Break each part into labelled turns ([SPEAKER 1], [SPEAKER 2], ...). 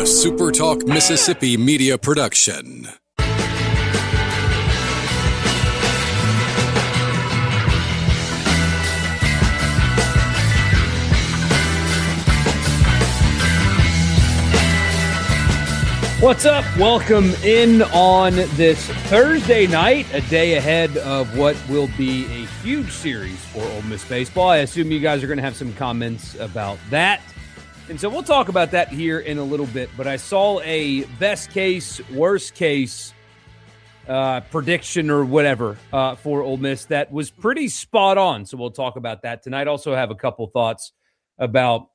[SPEAKER 1] SuperTalk Mississippi media production.
[SPEAKER 2] What's up? Welcome in on this Thursday night, a day ahead of what will be a huge series for Ole Miss baseball. I assume you guys are going to have some comments about that. And so we'll talk about that here in a little bit. But I saw a best case, worst case prediction or whatever for Ole Miss that was pretty spot on. So we'll talk about that tonight. Also have a couple thoughts about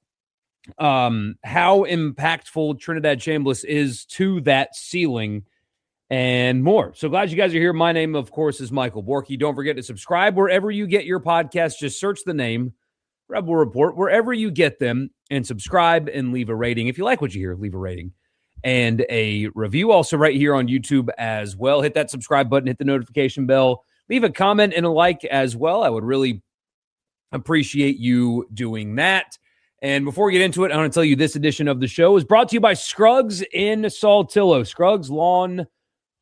[SPEAKER 2] how impactful Trinidad Chambliss is to that ceiling and more. So glad you guys are here. My name, of course, is Michael Borky. Don't forget to subscribe wherever you get your podcasts. Just search the name Rebel Report wherever you get them and subscribe and leave a rating. If you like what you hear, leave a rating and a review. Also right here on YouTube as well. Hit that subscribe button, hit the notification bell, leave a comment and a like as well. I would really appreciate you doing that. And before we get into it, I want to tell you this edition of the show is brought to you by Scruggs in Saltillo. Scruggs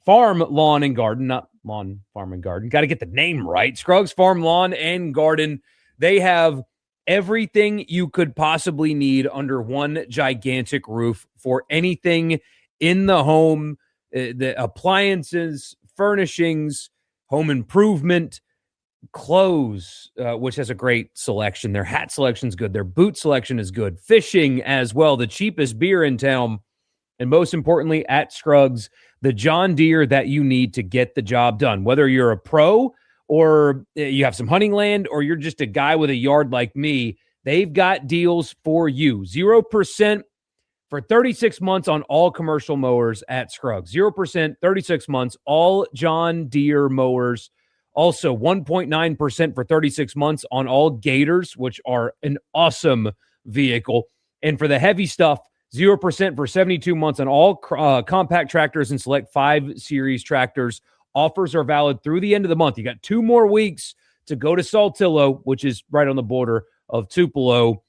[SPEAKER 2] Farm, Lawn, and Garden. Not Lawn, Farm, and Garden. Got to get the name right. Scruggs Farm, Lawn, and Garden. They have everything you could possibly need under one gigantic roof for anything in the home, the appliances, furnishings, home improvement, clothes, which has a great selection. Their hat selection is good. Their boot selection is good. Fishing as well. The cheapest beer in town. And most importantly, at Scruggs, the John Deere that you need to get the job done. Whether you're a pro or you have some hunting land or you're just a guy with a yard like me, they've got deals for you. 0% for 36 months on all commercial mowers at Scruggs. 0%, 36 months, all John Deere mowers. Also, 1.9% for 36 months on all Gators, which are an awesome vehicle. And for the heavy stuff, 0% for 72 months on all compact tractors and select 5 Series tractors. Offers are valid through the end of the month. You got 2 more weeks to go to Saltillo, which is right on the border of Tupelo.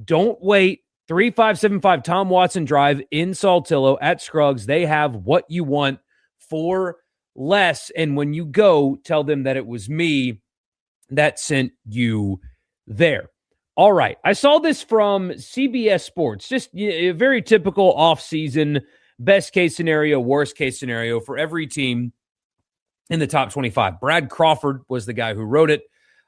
[SPEAKER 2] Don't wait. 3575 Tom Watson Drive in Saltillo at Scruggs. They have what you want for less. And when you go, tell them that it was me that sent you there. All right. I saw this from CBS Sports. Just a very typical offseason best case scenario, worst case scenario for every team in the top 25. Brad Crawford was the guy who wrote it.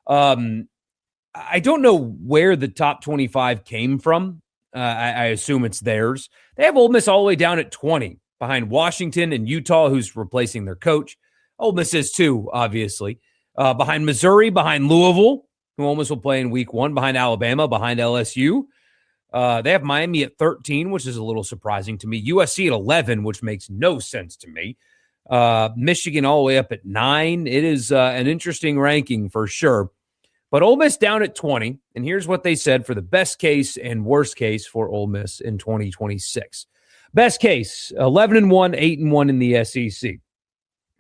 [SPEAKER 2] I don't know where the top 25 came from. I assume it's theirs. They have Ole Miss all the way down at 20. Behind Washington and Utah, who's replacing their coach. Ole Miss is too, obviously. Behind Missouri, behind Louisville, who Ole Miss will play in week 1, behind Alabama, behind LSU. They have Miami at 13, which is a little surprising to me. USC at 11, which makes no sense to me. Michigan all the way up at 9. It is an interesting ranking for sure. But Ole Miss down at 20, and here's what they said for the best case and worst case for Ole Miss in 2026. Best case, 11-1, 8-1 in the SEC.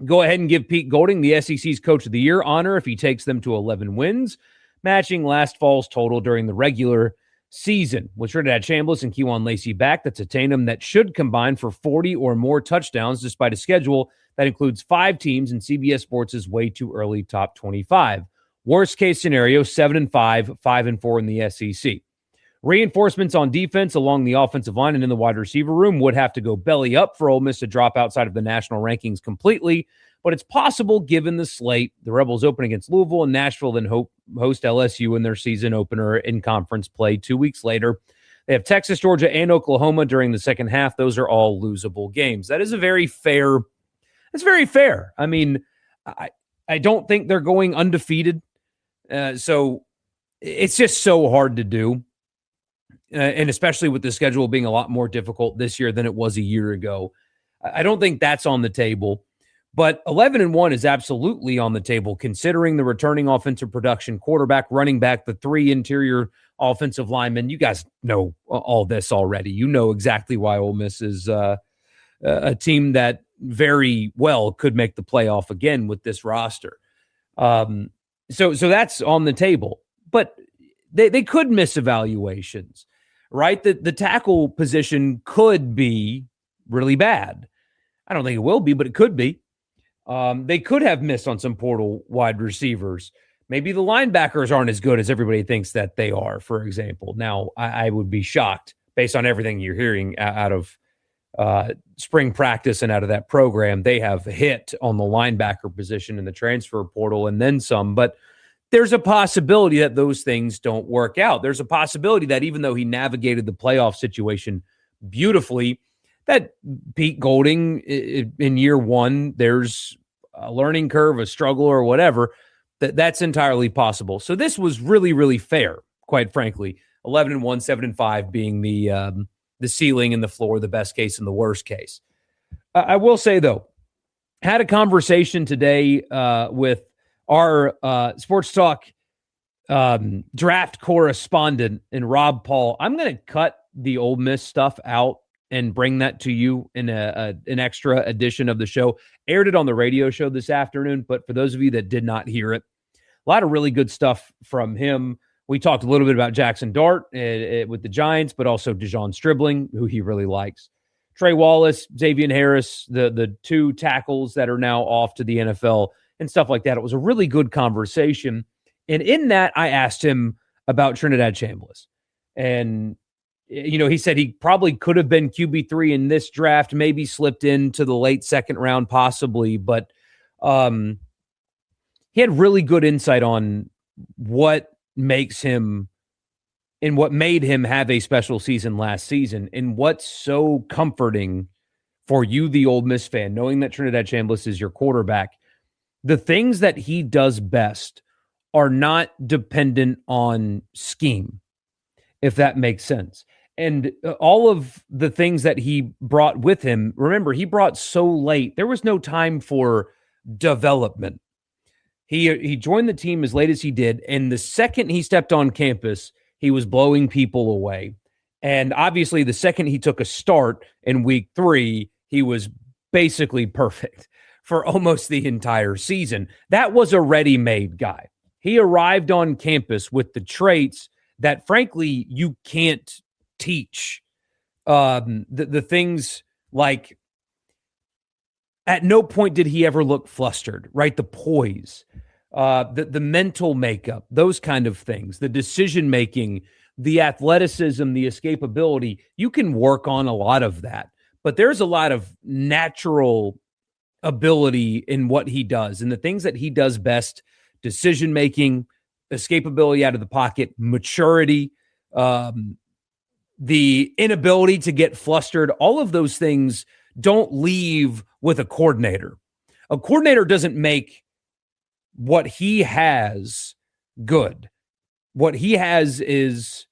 [SPEAKER 2] Go ahead and give Pete Golding the SEC's Coach of the Year honor if he takes them to 11 wins, matching last fall's total during the regular season. With Trinidad Chambliss and Kejuan Lacey back, that's a tandem that should combine for 40 or more touchdowns despite a schedule that includes 5 teams in CBS Sports' way too early top 25. Worst case scenario, 7-5, 5-4 in the SEC. Reinforcements on defense along the offensive line and in the wide receiver room would have to go belly up for Ole Miss to drop outside of the national rankings completely, but it's possible given the slate. The Rebels open against Louisville and Nashville, then host LSU in their season opener in conference play 2 weeks later. They have Texas, Georgia, and Oklahoma during the second half. Those are all losable games. That is very fair. I mean, I don't think they're going undefeated. So it's just so hard to do. And especially with the schedule being a lot more difficult this year than it was a year ago. I don't think that's on the table. But 11-1 is absolutely on the table, considering the returning offensive production, quarterback, running back, the 3 interior offensive linemen. You guys know all this already. You know exactly why Ole Miss is a team that very well could make the playoff again with this roster. So that's on the table. But they could miss evaluations. right? The tackle position could be really bad. I don't think it will be, but it could be. They could have missed on some portal wide receivers. Maybe the linebackers aren't as good as everybody thinks that they are, for example. Now, I would be shocked based on everything you're hearing out of spring practice and out of that program. They have hit on the linebacker position in the transfer portal and then some, but there's a possibility that those things don't work out. There's a possibility that even though he navigated the playoff situation beautifully, that Pete Golding in year one, there's a learning curve, a struggle, or whatever. That's entirely possible. So this was really, really fair, quite frankly. 11-1, 7-5 being the ceiling and the floor, the best case and the worst case. I will say, though, had a conversation today with our Sports Talk draft correspondent and Rob Paul. I'm going to cut the Ole Miss stuff out and bring that to you in an extra edition of the show. Aired it on the radio show this afternoon, but for those of you that did not hear it, a lot of really good stuff from him. We talked a little bit about Jackson Dart with the Giants, but also DeJon Stribling, who he really likes. Trey Wallace, Xavier Harris, the two tackles that are now off to the NFL and stuff like that. It was a really good conversation. And in that, I asked him about Trinidad Chambliss. And, you know, he said he probably could have been QB3 in this draft, maybe slipped into the late second round, possibly. But he had really good insight on what makes him and what made him have a special season last season, and what's so comforting for you, the Ole Miss fan, knowing that Trinidad Chambliss is your quarterback. The things that he does best are not dependent on scheme, if that makes sense. And all of the things that he brought with him, remember, he brought so late. There was no time for development. He joined the team as late as he did, and the second he stepped on campus, he was blowing people away. And obviously, the second he took a start in week 3, he was basically perfect for almost the entire season. That was a ready-made guy. He arrived on campus with the traits that, frankly, you can't teach. The things like, at no point did he ever look flustered, right? The poise, the mental makeup, those kind of things, the decision-making, the athleticism, the escapability. You can work on a lot of that, but there's a lot of natural ability in what he does, and the things that he does best: decision-making, escapability out of the pocket, maturity, the inability to get flustered. All of those things don't leave with a coordinator. A coordinator doesn't make what he has good. What he has is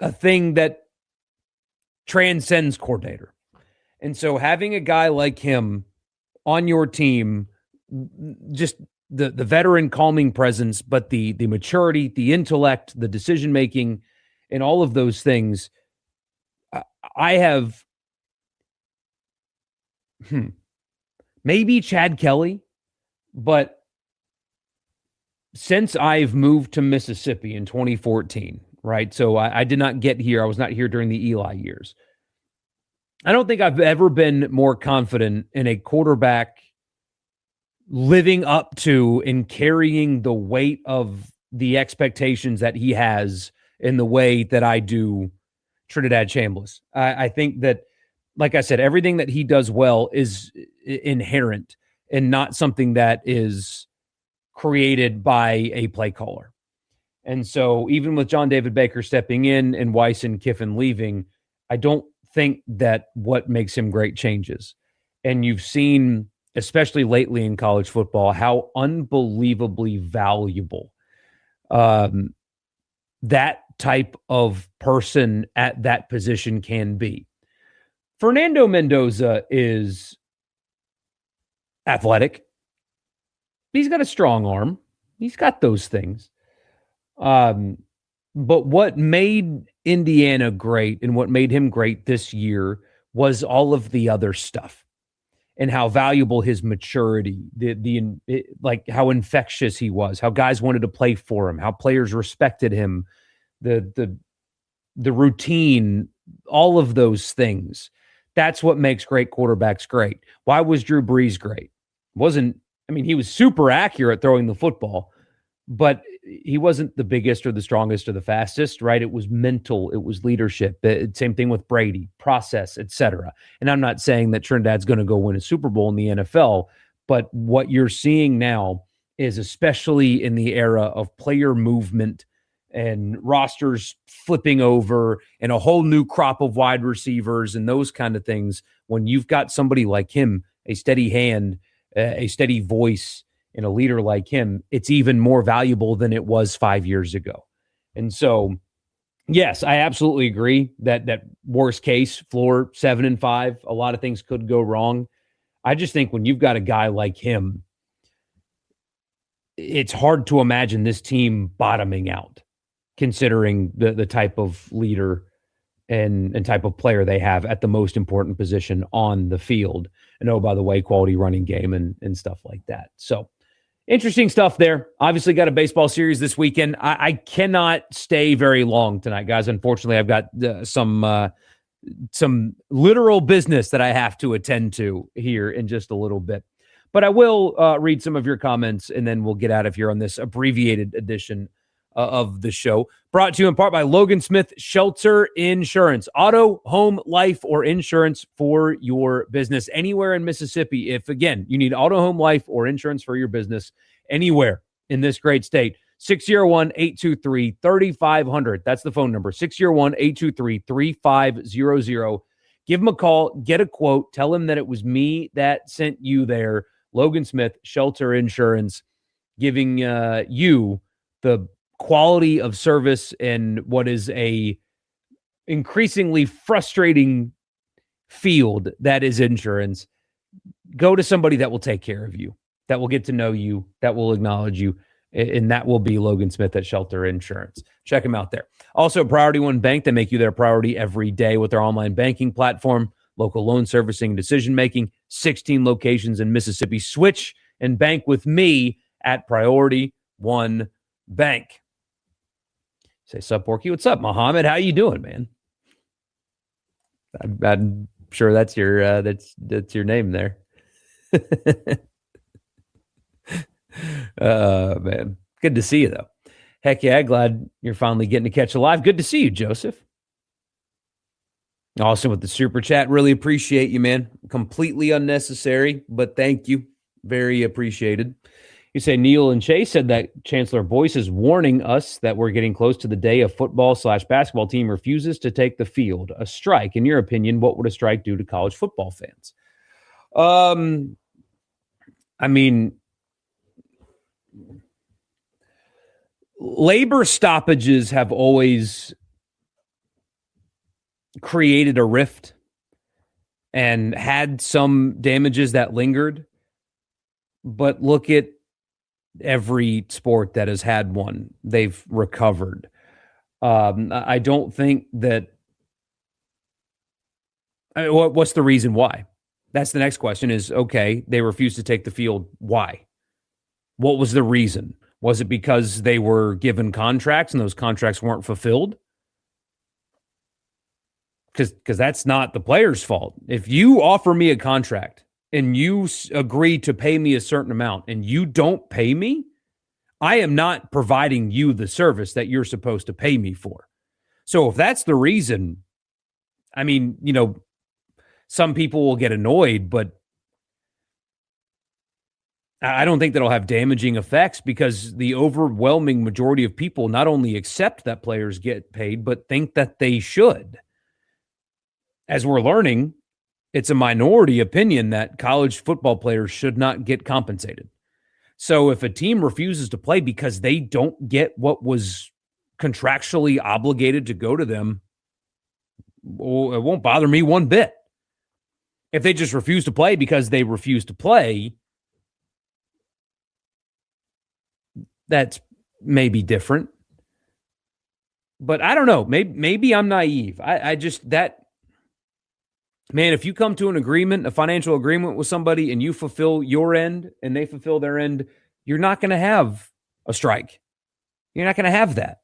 [SPEAKER 2] a thing that transcends coordinator. And so having a guy like him on your team, just the veteran calming presence, but the maturity, the intellect, the decision-making, and all of those things, I have maybe Chad Kelly, but since I've moved to Mississippi in 2014, right? So I did not get here. I was not here during the Eli years. I don't think I've ever been more confident in a quarterback living up to and carrying the weight of the expectations that he has in the way that I do Trinidad Chambliss. I think that, like I said, everything that he does well is inherent and not something that is created by a play caller. And so even with John David Baker stepping in and Weiss and Kiffin leaving, I don't think that what makes him great changes. And you've seen, especially lately in college football, how unbelievably valuable that type of person at that position can be. Fernando Mendoza is athletic. He's got a strong arm. He's got those things. But what made Indiana great and what made him great this year was all of the other stuff and how valuable his maturity, like how infectious he was, how guys wanted to play for him, how players respected him, the the routine, all of those things. That's what makes great quarterbacks great. Why was Drew Brees great? He was super accurate throwing the football, but he wasn't the biggest or the strongest or the fastest, right? It was mental. It was leadership. Same thing with Brady, process, etc. And I'm not saying that Trinidad's going to go win a Super Bowl in the NFL, but what you're seeing now is, especially in the era of player movement and rosters flipping over and a whole new crop of wide receivers and those kind of things, when you've got somebody like him, a steady hand, a steady voice, and a leader like him, it's even more valuable than it was 5 years ago. And so, yes, I absolutely agree that worst case floor 7-5, a lot of things could go wrong. I just think when you've got a guy like him, it's hard to imagine this team bottoming out, considering the type of leader and type of player they have at the most important position on the field. And oh, by the way, quality running game and stuff like that. So interesting stuff there. Obviously got a baseball series this weekend. I cannot stay very long tonight, guys. Unfortunately, I've got some literal business that I have to attend to here in just a little bit. But I will read some of your comments, and then we'll get out of here on this abbreviated edition of the show. Brought to you in part by Logan Smith Shelter Insurance. Auto, home, life, or insurance for your business anywhere in Mississippi. If, again, you need auto, home, life, or insurance for your business anywhere in this great state, 601-823-3500. That's the phone number, 601-823-3500. Give them a call, get a quote, tell them that it was me that sent you there. Logan Smith Shelter Insurance, giving you the quality of service and what is a increasingly frustrating field that is insurance. Go to somebody that will take care of you, that will get to know you, that will acknowledge you, and that will be Logan Smith at Shelter Insurance. Check him out there. Also, Priority One Bank, they make you their priority every day with their online banking platform, local loan servicing and decision-making, 16 locations in Mississippi. Switch and bank with me at Priority One Bank. Say, sup, Porky? What's up, Muhammad? How you doing, man? I'm sure that's your name there. Man, good to see you though. Heck yeah, glad you're finally getting to catch a live. Good to see you, Joseph. Also with the super chat, really appreciate you, man. Completely unnecessary, but thank you. Very appreciated. You say Neil and Chase said that Chancellor Boyce is warning us that we're getting close to the day a football/basketball team refuses to take the field. A strike. In your opinion, what would a strike do to college football fans? Labor stoppages have always created a rift and had some damages that lingered. But look at every sport that has had one. They've recovered. I don't think that... what's the reason why? That's the next question is, okay, they refused to take the field. Why? What was the reason? Was it because they were given contracts and those contracts weren't fulfilled? Because that's not the player's fault. If you offer me a contract and you agree to pay me a certain amount and you don't pay me, I am not providing you the service that you're supposed to pay me for. So if that's the reason, some people will get annoyed, but I don't think that'll have damaging effects because the overwhelming majority of people not only accept that players get paid, but think that they should. As we're learning, it's a minority opinion that college football players should not get compensated. So if a team refuses to play because they don't get what was contractually obligated to go to them, well, it won't bother me one bit. If they just refuse to play because they refuse to play, that's maybe different. But I don't know. Maybe I'm naive. Man, if you come to an agreement, a financial agreement with somebody, and you fulfill your end and they fulfill their end, you're not going to have a strike. You're not going to have that.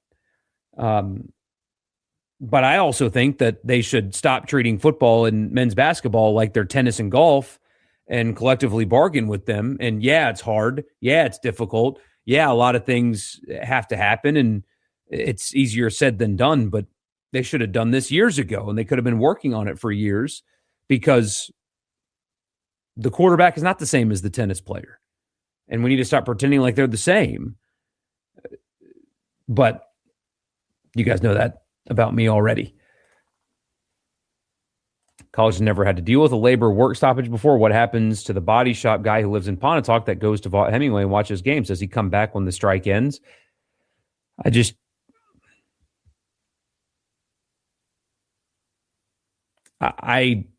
[SPEAKER 2] But I also think that they should stop treating football and men's basketball like they're tennis and golf and collectively bargain with them. And yeah, it's hard. Yeah, it's difficult. Yeah, a lot of things have to happen and it's easier said than done, but they should have done this years ago and they could have been working on it for years because the quarterback is not the same as the tennis player. And we need to stop pretending like they're the same. But you guys know that about me already. College has never had to deal with a labor work stoppage before. What happens to the body shop guy who lives in Pontotoc that goes to Hemingway and watches games? Does he come back when the strike ends? I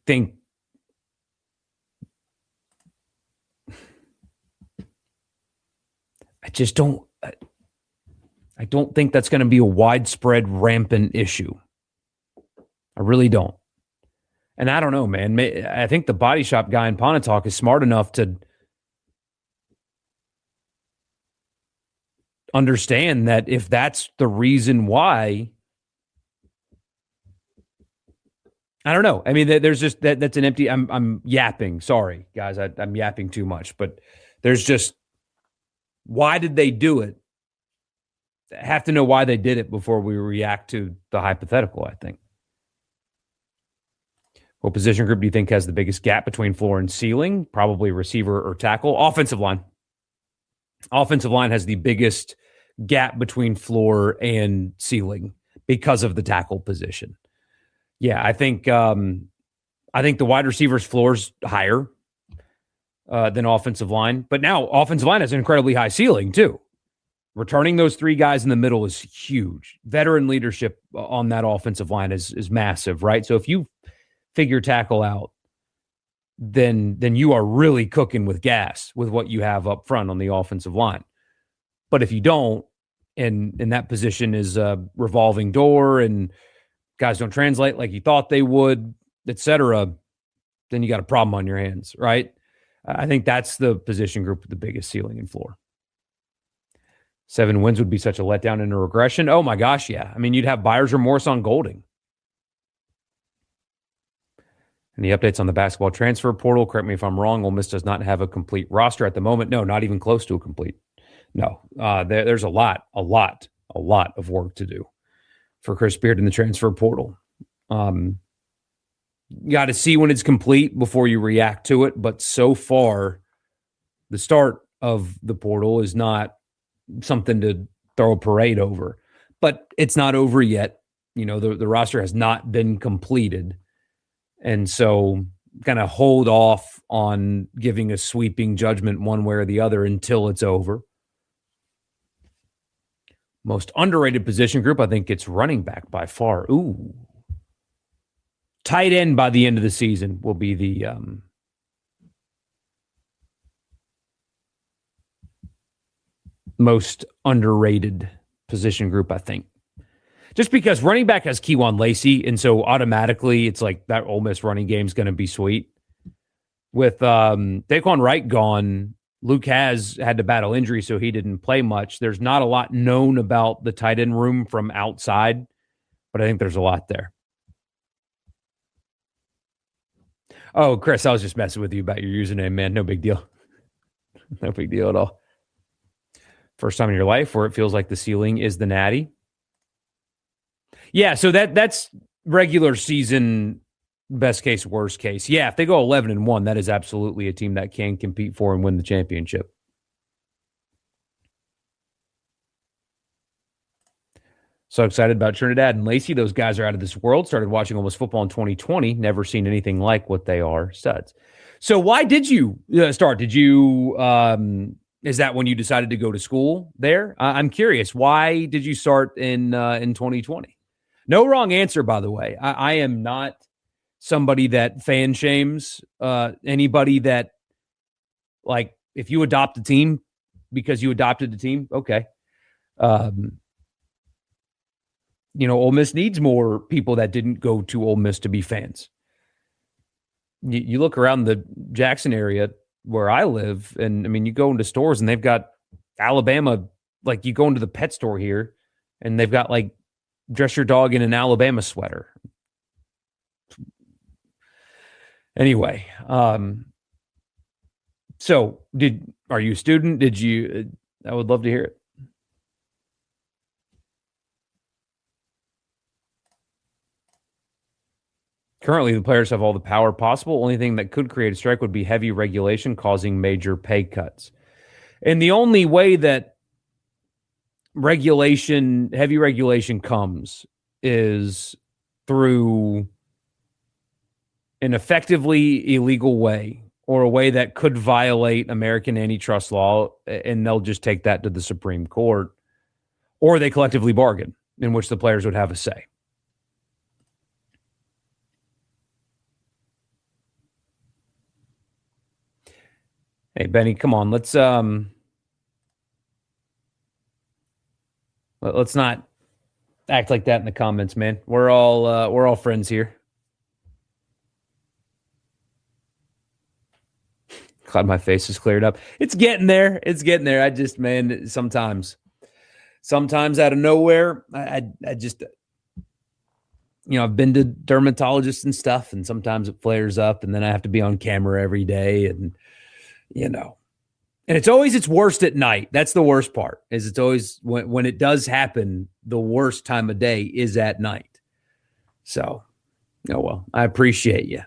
[SPEAKER 2] think I don't think that's going to be a widespread, rampant issue. I really don't. And I don't know, man. I think the body shop guy in Pontotoc is smart enough to understand that if that's the reason why, I don't know. I mean, there's just that's an empty. I'm yapping. Sorry, guys. I'm yapping too much. But there's just why did they do it? I have to know why they did it before we react to the hypothetical. I think. What position group do you think has the biggest gap between floor and ceiling? Probably receiver or tackle. Offensive line. Offensive line has the biggest gap between floor and ceiling because of the tackle position. Yeah, I think the wide receivers floor's higher than offensive line, but now offensive line has an incredibly high ceiling too. Returning those three guys in the middle is huge. Veteran leadership on that offensive line is massive, right? So if you figure tackle out, then you are really cooking with gas with what you have up front on the offensive line. But if you don't, and that position is a revolving door and guys don't translate like you thought they would, et cetera, then you got a problem on your hands, right? I think that's the position group with the biggest ceiling and floor. 7 wins would be such a letdown and a regression. Oh my gosh, yeah. I mean, you'd have Byers or Morris on Golding. Any updates on the basketball transfer portal? Correct me if I'm wrong. Ole Miss does not have a complete roster at the moment. No, not even close to a complete. No, there's a lot of work to do for Chris Beard in the transfer portal. You got to see when it's complete before you react to it. But so far, the start of the portal is not something to throw a parade over. But it's not over yet. You know, the roster has not been completed. And so kind of hold off on giving a sweeping judgment one way or the other until it's over. Most underrated position group, I think it's running back by far. Ooh. Tight end by the end of the season will be the most underrated position group, I think. Just because running back has Keywan Lacey, and so automatically it's like that Ole Miss running game is going to be sweet. With Daquan Wright gone, Luke has had to battle injury, so he didn't play much. There's not a lot known about the tight end room from outside, but I think there's a lot there. Oh, Chris, I was just messing with you about your username, man. No big deal. No big deal at all. First time in your life where it feels like the ceiling is the Natty. Yeah, so that's regular season, best case, worst case. Yeah, if they go 11-1, that is absolutely a team that can compete for and win the championship. So excited about Trinidad and Lacey. Those guys are out of this world. Started watching almost football in 2020. Never seen anything like what they are. Studs. So why did you start? Did you, is that when you decided to go to school there? I'm curious. Why did you start in 2020? No wrong answer, by the way. I am not somebody that fan shames anybody that, like, if you adopt a team because you adopted the team, okay. You know, Ole Miss needs more people that didn't go to Ole Miss to be fans. You look around the Jackson area where I live, and I mean, you go into stores and they've got Alabama, like you go into the pet store here and they've got like dress your dog in an Alabama sweater. Anyway, so are you a student? Did you? I would love to hear it. Currently, the players have all the power possible. Only thing that could create a strike would be heavy regulation causing major pay cuts. And the only way that heavy regulation comes is through an effectively illegal way or a way that could violate American antitrust law, and they'll just take that to the Supreme Court, or they collectively bargain, in which the players would have a say. Hey, Benny, come on. Let's not act like that in the comments, man. We're all friends here. Glad my face is cleared up. It's getting there. I just, man, sometimes out of nowhere, I just, I've been to dermatologists and stuff, and sometimes it flares up, and then I have to be on camera every day, and and it's worst at night. That's the worst part. Is it's always when it does happen, the worst time of day is at night. So, oh well, I appreciate you.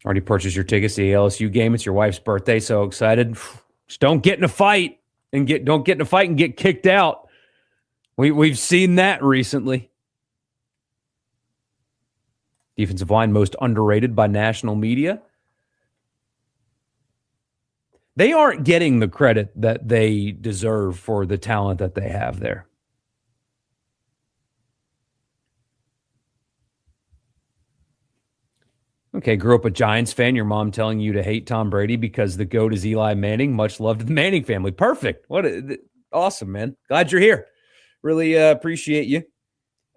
[SPEAKER 2] Already purchased your tickets to the LSU game. It's your wife's birthday. So excited. Just don't get in a fight and get kicked out. We've seen that recently. Defensive line most underrated by national media. They aren't getting the credit that they deserve for the talent that they have there. Okay, grew up a Giants fan. Your mom telling you to hate Tom Brady because the GOAT is Eli Manning. Much love to the Manning family. Perfect. Awesome, man. Glad you're here. Really appreciate you.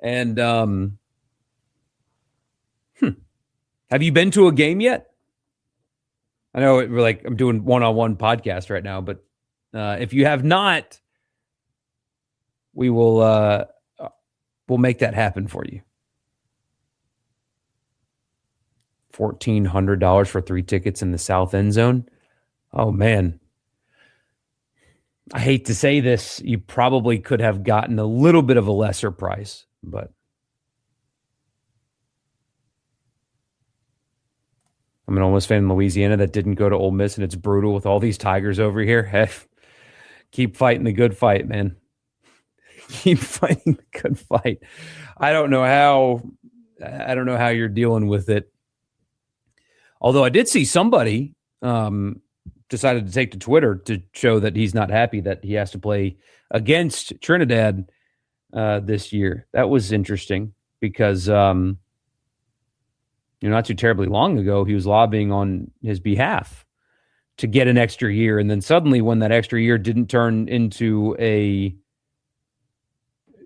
[SPEAKER 2] And have you been to a game yet? I know I'm doing one-on-one podcast right now, but if you have not, we'll make that happen for you. $1,400 for 3 tickets in the South End Zone. Oh man, I hate to say this. You probably could have gotten a little bit of a lesser price, but I'm an Ole Miss fan in Louisiana that didn't go to Ole Miss, and it's brutal with all these Tigers over here. Hey, keep fighting the good fight, man. Keep fighting the good fight. I don't know how you're dealing with it. Although I did see somebody decided to take to Twitter to show that he's not happy that he has to play against Trinidad this year. That was interesting because not too terribly long ago, he was lobbying on his behalf to get an extra year. And then suddenly when that extra year didn't turn into a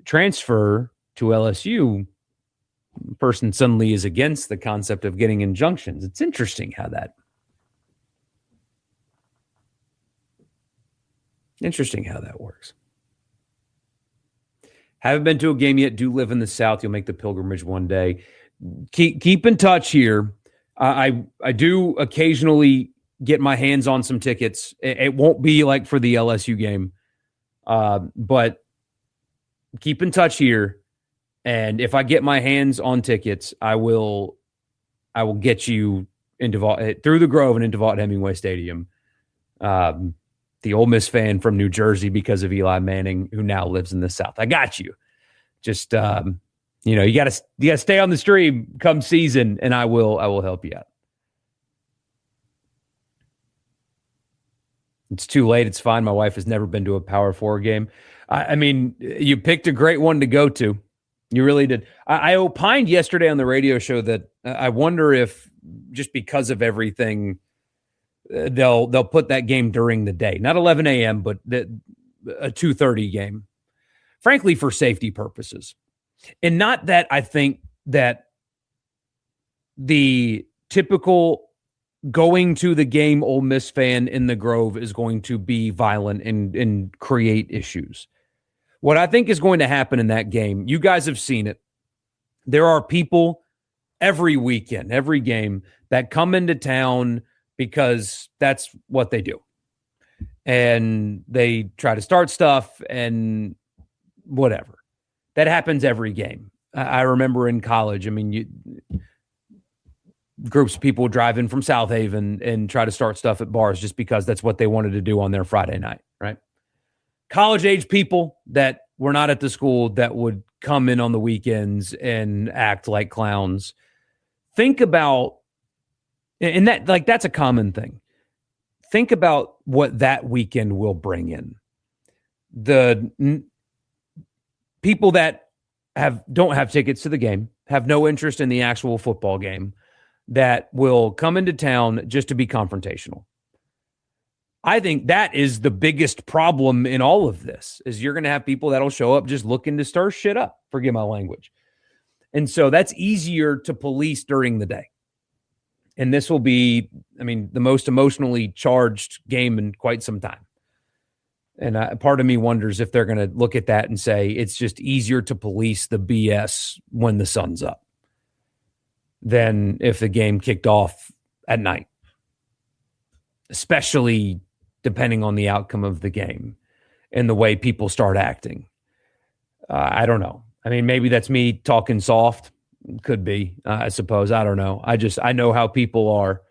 [SPEAKER 2] transfer to LSU, the person suddenly is against the concept of getting injunctions. It's interesting how that works. Haven't been to a game yet. Do live in the South. You'll make the pilgrimage one day. Keep in touch here. I do occasionally get my hands on some tickets. It won't be like for the LSU game, but keep in touch here. And if I get my hands on tickets, I will get you into through the Grove and into Vaught-Hemingway Stadium. The Ole Miss fan from New Jersey because of Eli Manning, who now lives in the South. I got you. Just you gotta stay on the stream come season, and I will help you out. It's too late. It's fine. My wife has never been to a Power 4 game. I mean, you picked a great one to go to. You really did. I opined yesterday on the radio show that I wonder if just because of everything, they'll put that game during the day, not 11 a.m., but a 2:30 game, frankly, for safety purposes. And not that I think that the typical going to the game Ole Miss fan in the Grove is going to be violent and create issues. What I think is going to happen in that game, you guys have seen it. There are people every weekend, every game, that come into town because that's what they do. And they try to start stuff and whatever. That happens every game. I remember in college, I mean, groups of people drive in from South Haven and try to start stuff at bars just because that's what they wanted to do on their Friday night, right? College-age people that were not at the school that would come in on the weekends and act like clowns. Think about, and that's a common thing. Think about what that weekend will bring in. The people that don't have tickets to the game, have no interest in the actual football game, that will come into town just to be confrontational. I think that is the biggest problem in all of this, is you're going to have people that'll show up just looking to stir shit up. Forgive my language. And so that's easier to police during the day. And this will be, the most emotionally charged game in quite some time. And part of me wonders if they're going to look at that and say it's just easier to police the BS when the sun's up than if the game kicked off at night, especially depending on the outcome of the game and the way people start acting. I don't know. Maybe that's me talking soft. Could be, I suppose. I don't know. I know how people are.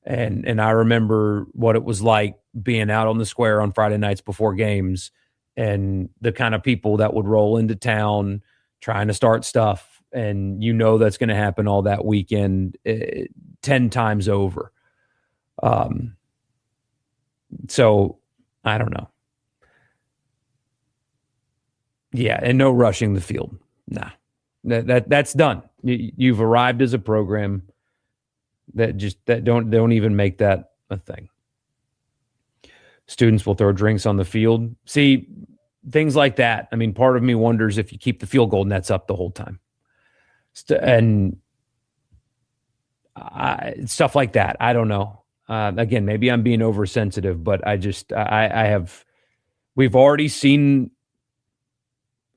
[SPEAKER 2] And I remember what it was like being out on the square on Friday nights before games and the kind of people that would roll into town trying to start stuff. And that's going to happen all that weekend 10 times over. So I don't know. Yeah, and no rushing the field. Nah, that's done. You've arrived as a program that don't even make that a thing. Students will throw drinks on the field. See, things like that. Part of me wonders if you keep the field goal nets up the whole time. And stuff like that. I don't know. Again, maybe I'm being oversensitive, but we've already seen,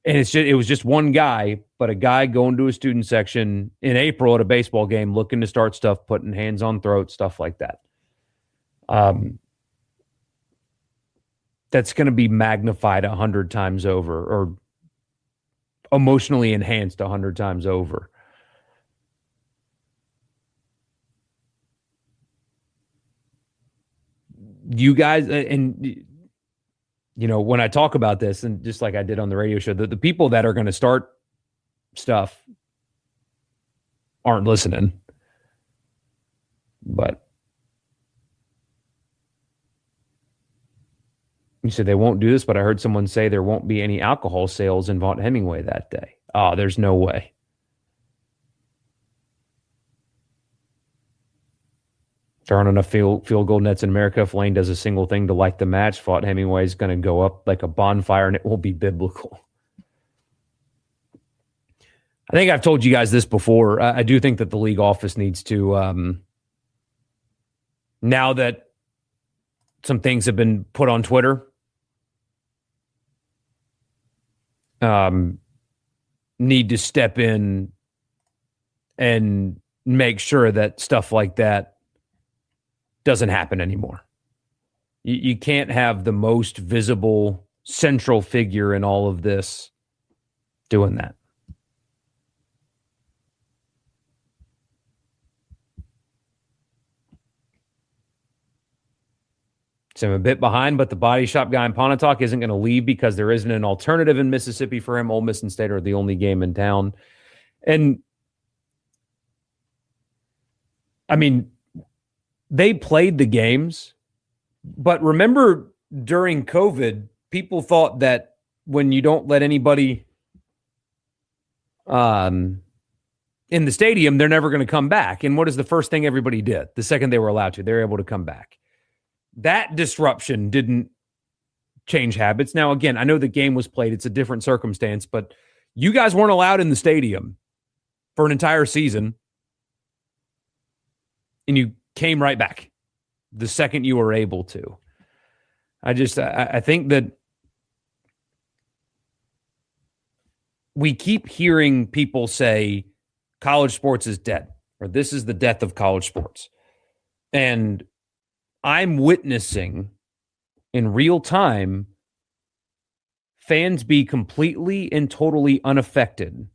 [SPEAKER 2] and it was just one guy, but a guy going to a student section in April at a baseball game looking to start stuff, putting hands on throats, stuff like that. That's going to be magnified 100 times over, or emotionally enhanced 100 times over. You guys, and when I talk about this, and just like I did on the radio show, the people that are going to start stuff aren't listening. But you said they won't do this, but I heard someone say there won't be any alcohol sales in Vaught Hemingway that day. Oh, there's no way. There aren't enough field goal nets in America. If Lane does a single thing to like the match, Vaught Hemingway is going to go up like a bonfire, and it will be biblical. I think I've told you guys this before. I do think that the league office needs to, now that some things have been put on Twitter, need to step in and make sure that stuff like that doesn't happen anymore. You can't have the most visible central figure in all of this doing that. So I'm a bit behind, but the body shop guy in Pontotoc isn't going to leave because there isn't an alternative in Mississippi for him. Ole Miss and State are the only game in town. And they played the games, but remember during COVID, people thought that when you don't let anybody in the stadium, they're never going to come back. And what is the first thing everybody did? The second they were allowed to, they were able to come back. That disruption didn't change habits. Now, again, I know the game was played. It's a different circumstance, but you guys weren't allowed in the stadium for an entire season, and you came right back the second you were able to. I think that we keep hearing people say college sports is dead, or this is the death of college sports. And I'm witnessing in real time fans be completely and totally unaffected,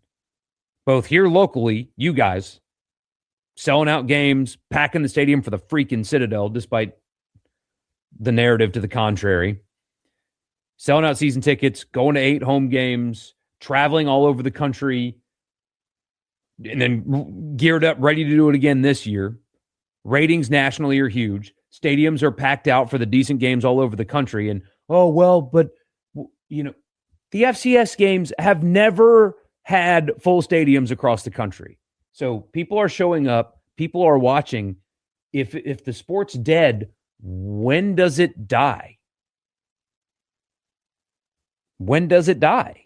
[SPEAKER 2] both here locally, you guys, selling out games, packing the stadium for the freaking Citadel, despite the narrative to the contrary, selling out season tickets, going to 8 home games, traveling all over the country, and then geared up, ready to do it again this year. Ratings nationally are huge. Stadiums are packed out for the decent games all over the country. And, oh, well, but, you know, the FCS games have never had full stadiums across the country. So people are showing up. People are watching. If the sport's dead, when does it die? When does it die?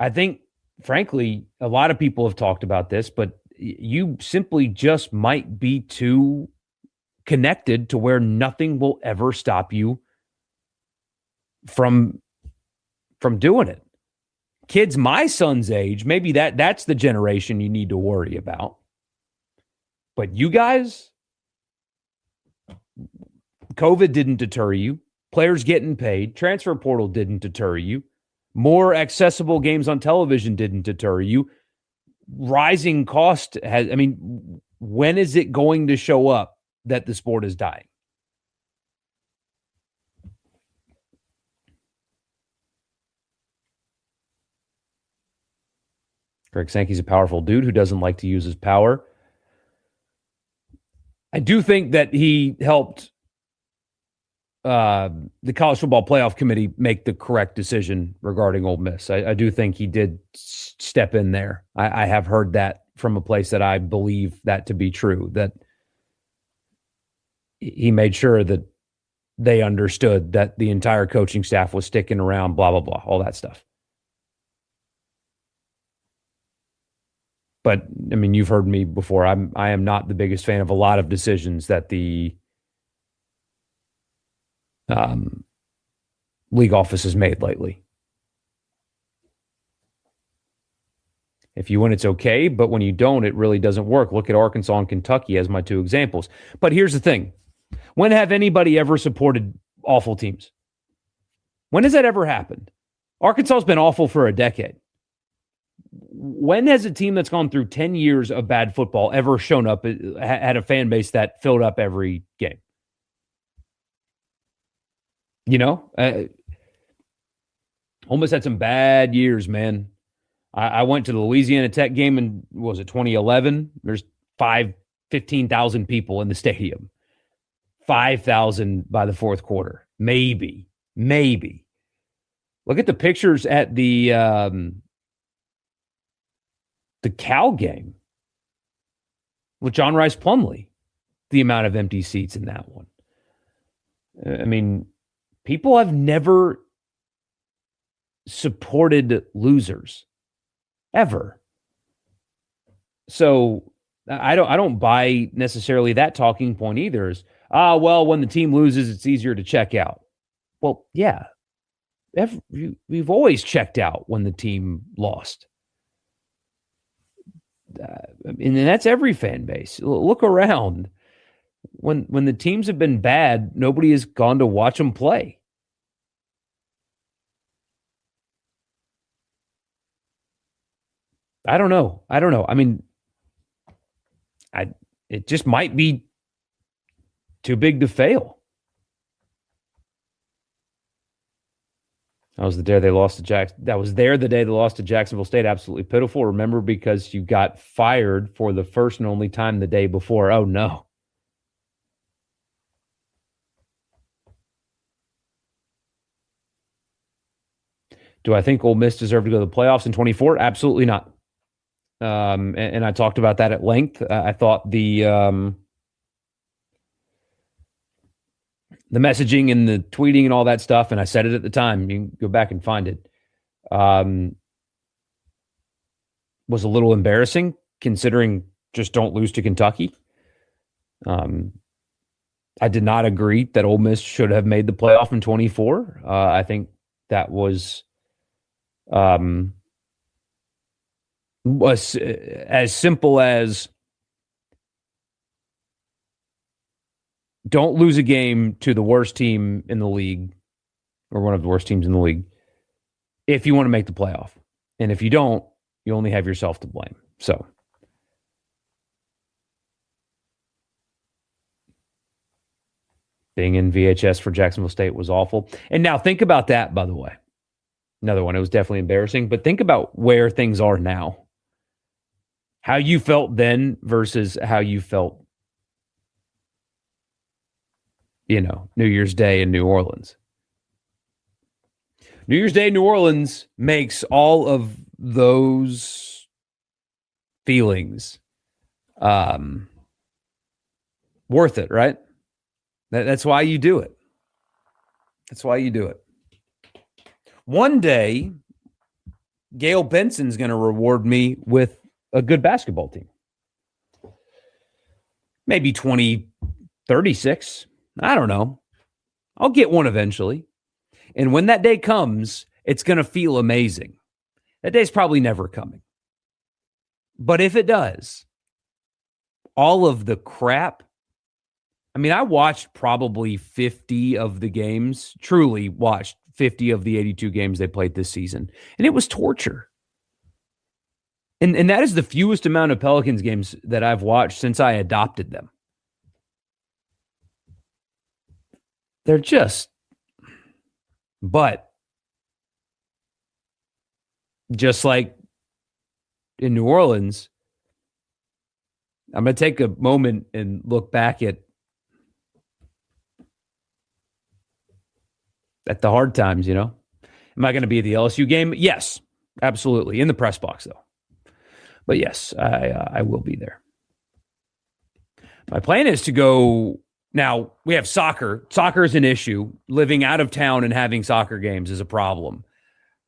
[SPEAKER 2] I think, frankly, a lot of people have talked about this, but you simply just might be too connected to where nothing will ever stop you from doing it. Kids my son's age, maybe that's the generation you need to worry about. But you guys, COVID didn't deter you. Players getting paid. Transfer portal didn't deter you. More accessible games on television didn't deter you. Rising cost has, I mean, when is it going to show up that the sport is dying? Greg Sankey's a powerful dude who doesn't like to use his power. I do think that he helped the College Football Playoff Committee make the correct decision regarding Ole Miss. I do think he did step in there. I have heard that from a place that I believe that to be true, that he made sure that they understood that the entire coaching staff was sticking around, blah, blah, blah, all that stuff. But, I mean, you've heard me before. I am not the biggest fan of a lot of decisions that the league office has made lately. If you win, it's okay, but when you don't, it really doesn't work. Look at Arkansas and Kentucky as my two examples. But here's the thing. When have anybody ever supported awful teams? When has that ever happened? Arkansas's been awful for a decade. When has a team that's gone through 10 years of bad football ever shown up, had a fan base that filled up every game? You know, almost had some bad years, man. I went to the Louisiana Tech game in, was it 2011? There's 15,000 people in the stadium. 5,000 by the fourth quarter. Maybe. Look at the pictures at the Cal game with John Rice Plumlee. The amount of empty seats in that one. I mean, people have never supported losers. Ever. So I don't buy necessarily that talking point either. Is well, when the team loses, it's easier to check out. Well, yeah, we've always checked out when the team lost, and that's every fan base. Look around. When the teams have been bad, nobody has gone to watch them play. I don't know. I mean, it just might be too big to fail. That was the day they lost to the day they lost to Jacksonville State. Absolutely pitiful. Remember, because you got fired for the first and only time the day before. Oh no. Do I think Ole Miss deserved to go to the playoffs in 24? Absolutely not. And I talked about that at length. I thought the messaging and the tweeting and all that stuff, and I said it at the time, you can go back and find it, was a little embarrassing considering just don't lose to Kentucky. I did not agree that Ole Miss should have made the playoff in 24. I think that was was as simple as don't lose a game to the worst team in the league or one of the worst teams in the league if you want to make the playoff. And if you don't, you only have yourself to blame. So being in VHS for Jacksonville State was awful. And now think about that, by the way. Another one. It was definitely embarrassing. But think about where things are now. How you felt then versus how you felt, New Year's Day in New Orleans. New Year's Day in New Orleans makes all of those feelings worth it, right? That's why you do it. That's why you do it. One day, Gail Benson's going to reward me with a good basketball team. Maybe 2036. I don't know. I'll get one eventually. And when that day comes, it's going to feel amazing. That day's probably never coming. But if it does, all of the crap, I watched probably 50 of the games, truly watched 50 of the 82 games they played this season. And it was torture. And that is the fewest amount of Pelicans games that I've watched since I adopted them. They're but just like in New Orleans, I'm going to take a moment and look back at the hard times, Am I going to be at the LSU game? Yes, absolutely. In the press box, though. But yes, I will be there. My plan is to go. Now, we have soccer. Soccer is an issue. Living out of town and having soccer games is a problem.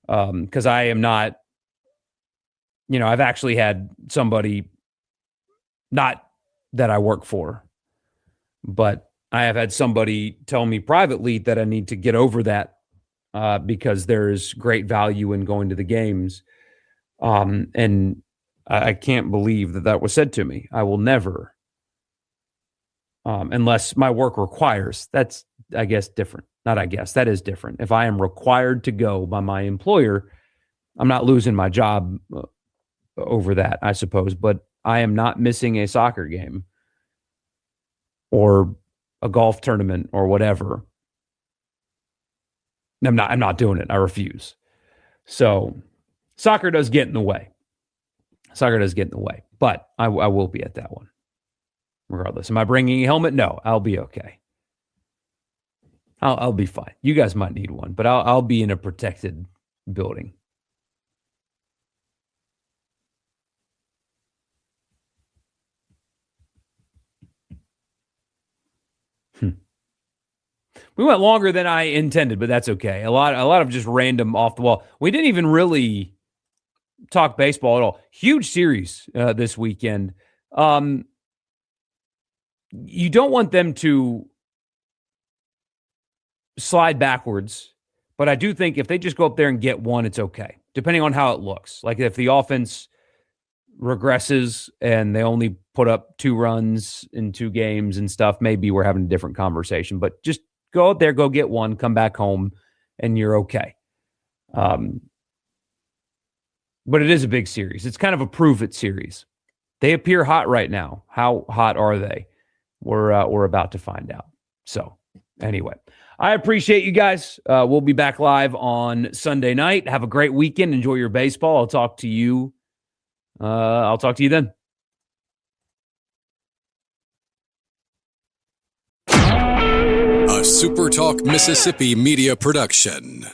[SPEAKER 2] Because I am not, I've actually had somebody, not that I work for, but I have had somebody tell me privately that I need to get over that because there's great value in going to the games. And I can't believe that was said to me. I will never, unless my work requires. That's, I guess, different. Not I guess. That is different. If I am required to go by my employer, I'm not losing my job over that, I suppose. But I am not missing a soccer game or a golf tournament or whatever. I'm not doing it. I refuse. So soccer does get in the way. But I will be at that one. Regardless. Am I bringing a helmet? No, I'll be okay. I'll be fine. You guys might need one, but I'll be in a protected building. We went longer than I intended, but that's okay. A lot of just random off the wall. We didn't even really talk baseball at all. Huge series this weekend. You don't want them to slide backwards, but I do think if they just go up there and get one, it's okay, depending on how it looks. Like if the offense regresses and they only put up 2 runs in 2 games and stuff, maybe we're having a different conversation. But just go out there, go get one, come back home, and you're okay. But it is a big series. It's kind of a prove-it series. They appear hot right now. How hot are they? We're about to find out. So anyway, I appreciate you guys. We'll be back live on Sunday night. Have a great weekend. Enjoy your baseball. I'll talk to you then.
[SPEAKER 1] A SuperTalk Mississippi media production.